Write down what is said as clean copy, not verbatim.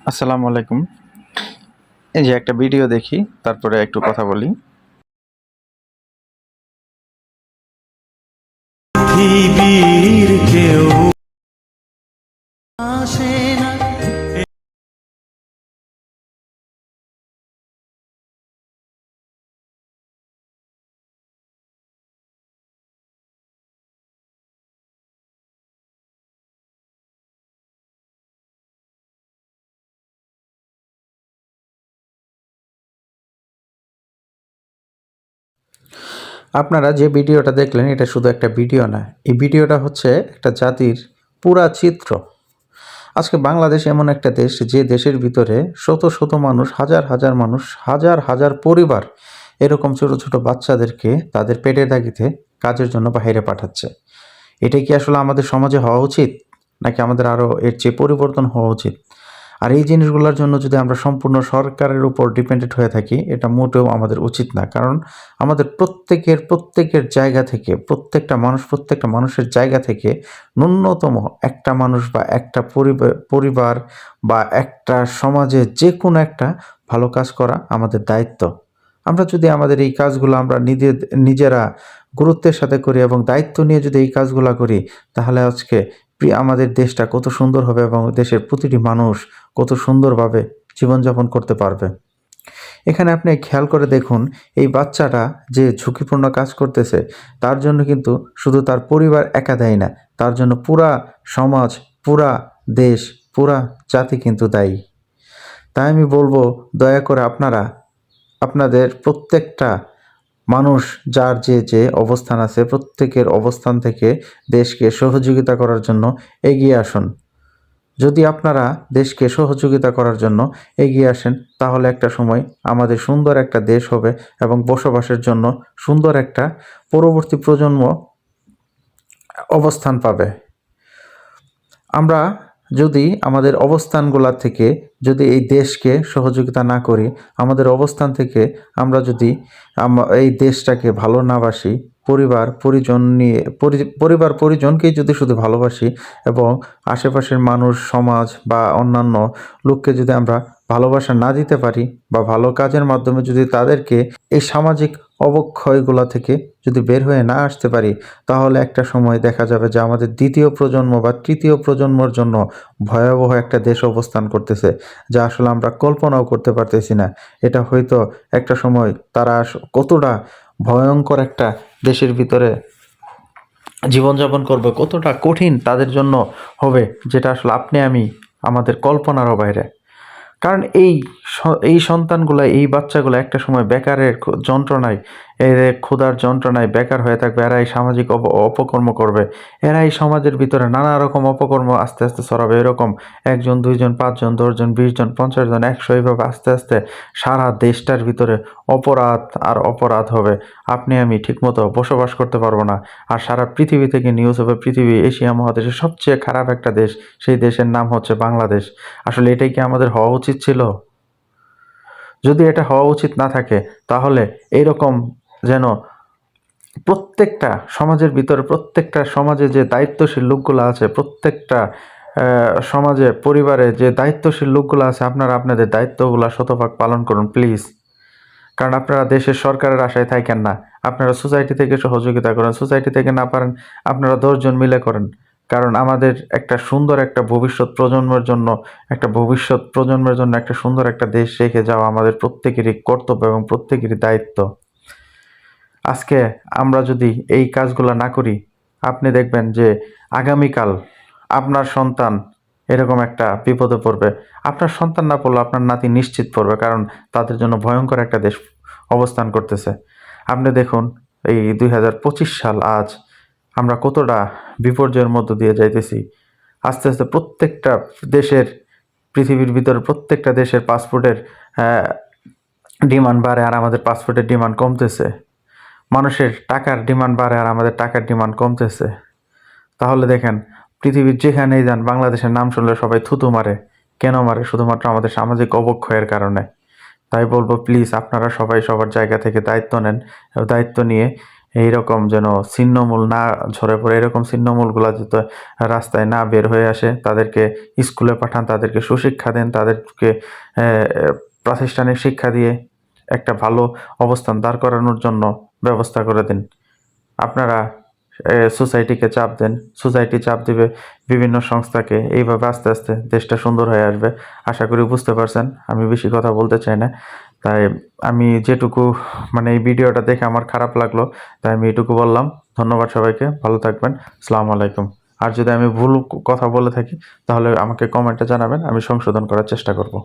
আসসালামু আলাইকুম। এই যে একটা ভিডিও দেখি, তারপরে একটু কথা বলি। পৃথিবীর কেউ আসে না। আপনারা যে ভিডিওটা দেখলেন এটা শুধু একটা ভিডিও না, এই ভিডিওটা হচ্ছে একটা জাতির পুরা চিত্র। আজকে বাংলাদেশ এমন একটা দেশ, যে দেশের ভিতরে শত শত মানুষ, হাজার হাজার মানুষ, হাজার হাজার পরিবার এরকম ছোট ছোট বাচ্চাদেরকে তাদের পেটের দাগিতে কাজের জন্য বাইরে পাঠাচ্ছে। এটাই কি আসলে আমাদের সমাজে হওয়া উচিত, নাকি আমাদের আরও এর চেয়ে পরিবর্তন হওয়া উচিত? আর এই জিনিসগুলোর জন্য যদি আমরা সম্পূর্ণ সরকারের উপর ডিপেন্ডেন্ট হয়ে থাকি, এটা মোটেও আমাদের উচিত না। কারণ আমাদের প্রত্যেকের জায়গা থেকে, প্রত্যেকটা মানুষের জায়গা থেকে ন্যূনতম একটা মানুষ বা একটা পরিবার বা একটা সমাজে যে কোনো একটা ভালো কাজ করা আমাদের দায়িত্ব। আমরা যদি আমাদের এই কাজগুলো আমরা নিজেরা গুরুত্বের সাথে করি এবং দায়িত্ব নিয়ে যদি এই কাজগুলো করি, তাহলে আজকে আমাদের দেশটা কত সুন্দর হবে এবং দেশের প্রতিটি মানুষ কত সুন্দরভাবে জীবনযাপন করতে পারবে। এখানে আপনি খেয়াল করে দেখুন, এই বাচ্চাটা যে ঝুঁকিপূর্ণ কাজ করতেছে, তার জন্য কিন্তু শুধু তার পরিবার একা দায়ী না, তার জন্য পুরা সমাজ, পুরা দেশ, পুরা জাতি কিন্তু দায়ী। তাই আমি বলবো, দয়া করে আপনারা আপনাদের প্রত্যেকটা মানুষ যার যে অবস্থান আছে, প্রত্যেকের অবস্থান থেকে দেশকে সহযোগিতা করার জন্য এগিয়ে আসুন। যদি আপনারা দেশকে সহযোগিতা করার জন্য এগিয়ে আসেন, তাহলে একটা সময় আমাদের সুন্দর একটা দেশ হবে এবং বসবাসের জন্য সুন্দর একটা পরবর্তী প্রজন্ম অবস্থান পাবে। আমরা যদি আমাদের অবস্থানগুলা থেকে যদি এই দেশকে সহযোগিতা না করি, আমাদের অবস্থান থেকে আমরা যদি এই দেশটাকে ভালো না বাসি, পরিবার পরিজনকেই যদি শুধু ভালোবাসি এবং আশেপাশের মানুষ, সমাজ বা অন্যান্য লোককে যদি আমরা ভালোবাসা না দিতে পারি বা ভালো কাজের মাধ্যমে যদি তাদেরকে এই সামাজিক অবক্ষয়গুলা থেকে যদি বের হয়ে না আসতে পারি, তাহলে একটা সময় দেখা যাবে যে আমাদের দ্বিতীয় প্রজন্ম বা তৃতীয় প্রজন্মর জন্য ভয়াবহ একটা দেশ অবস্থান করতেছে, যা আসলে আমরা কল্পনাও করতে পারতেছি না। এটা হয়তো একটা সময় তারা কতটা ভয়ঙ্কর একটা দেশের ভিতরে জীবনযাপন করবে, কতটা কঠিন তাদের জন্য হবে, যেটা আসলে আপনি আমি আমাদের কল্পনারও বাইরে। কারণ এই সন্তানগুলো, এই বাচ্চাগুলো একটা সময় বেকারের যন্ত্রণায়, এর ক্ষুধার যন্ত্রণায় বেকার হয়ে থাকবে। এরাই সামাজিক অপকর্ম করবে, এরাই সমাজের ভিতরে নানা রকম অপকর্ম আস্তে আস্তে ছড়াবে। এরকম একজন, দুইজন, পাঁচজন, 10 জন, 20 জন, 50 জন, 100, এইভাবে আস্তে আস্তে সারা দেশটার ভিতরে অপরাধ আর অপরাধ হবে। আপনি আমি ঠিকমতো বসবাস করতে পারবো না। আর সারা পৃথিবী থেকে নিউজ হবে, পৃথিবী এশিয়া মহাদেশের সবচেয়ে খারাপ একটা দেশ, সেই দেশের নাম হচ্ছে বাংলাদেশ। আসলে এটাই কি আমাদের হওয়া উচিত ছিল? যদি এটা হওয়া উচিত না থাকে, তাহলে এইরকম যেন প্রত্যেকটা সমাজের ভিতরে, প্রত্যেকটা সমাজে যে দায়িত্বশীল লোকগুলো আছে, প্রত্যেকটা সমাজে, পরিবারে যে দায়িত্বশীল লোকগুলো আছে, আপনারা আপনাদের দায়িত্বগুলো শতভাগ পালন করুন প্লিজ। কারণ আপনারা দেশের সরকারের আশায় থাকেন না, আপনারা সোসাইটি থেকে সহযোগিতা করেন। সোসাইটি থেকে না পারেন, আপনারা 10 জন মিলে করেন। কারণ আমাদের একটা সুন্দর একটা ভবিষ্যৎ প্রজন্মের জন্য একটা সুন্দর একটা দেশ রেখে যাওয়া আমাদের প্রত্যেকেরই কর্তব্য এবং প্রত্যেকেরই দায়িত্ব। আজকে আমরা যদি এই কাজগুলো না করি, আপনি দেখবেন যে আগামীকাল আপনার সন্তান এরকম একটা বিপদে পড়বে। আপনার সন্তান না পড়লে আপনার নাতি নিশ্চিত পড়বে, কারণ তাদের জন্য ভয়ঙ্কর একটা দেশ অবস্থান করতেছে। আপনি দেখুন, এই 2025 সাল আজ আমরা কতটা বিপর্যয়ের মধ্য দিয়ে যাইতেছি। আস্তে আস্তে প্রত্যেকটা দেশের, পৃথিবীর ভিতরে প্রত্যেকটা দেশের পাসপোর্টের ডিমান্ড বাড়ে আর আমাদের পাসপোর্টের ডিমান্ড কমতেছে। মানুষের টাকার ডিমান্ড বাড়ে আর আমাদের টাকার ডিমান্ড কমতেছে। তাহলে দেখেন, পৃথিবীর যেখানেই যান, বাংলাদেশের নাম শুনলে সবাই থুতু মারে। কেন মারে? শুধুমাত্র আমাদের সামাজিক অবক্ষয়ের কারণে। তাই বলবো, প্লিজ আপনারা সবাই সবার জায়গা থেকে দায়িত্ব নেন। দায়িত্ব নিয়ে এইরকম যেন ছিন্নমূল না ঝরে পড়ে, এরকম ছিন্নমূলগুলা যাতে রাস্তায় না বের হয়ে আসে, তাদেরকে স্কুলে পাঠান, তাদেরকে সুশিক্ষা দেন, তাদেরকে প্রাতিষ্ঠানিক শিক্ষা দিয়ে একটা ভালো অবস্থান দাঁড় করানোর জন্য ব্যবস্থা করে দিন। আপনারা সোসাইটিকে চাপ দেন, সোসাইটি চাপ দিবে বিভিন্ন সংস্থাকে, এইভাবে আস্তে আস্তে দেশটা সুন্দর হয়ে আসবে। আশা করি বুঝতে পারছেন, আমি বেশি কথা বলতে চাই না। তাই আমি যেটুকু মানে এই ভিডিওটা দেখে আমার খারাপ লাগলো, তাই আমি এটুকু বললাম। ধন্যবাদ সবাইকে, ভালো থাকবেন। আসসালামু আলাইকুম। আর যদি আমি ভুল কথা বলে থাকি তাহলে আমাকে কমেন্টে জানাবেন, আমি সংশোধন করার চেষ্টা করব।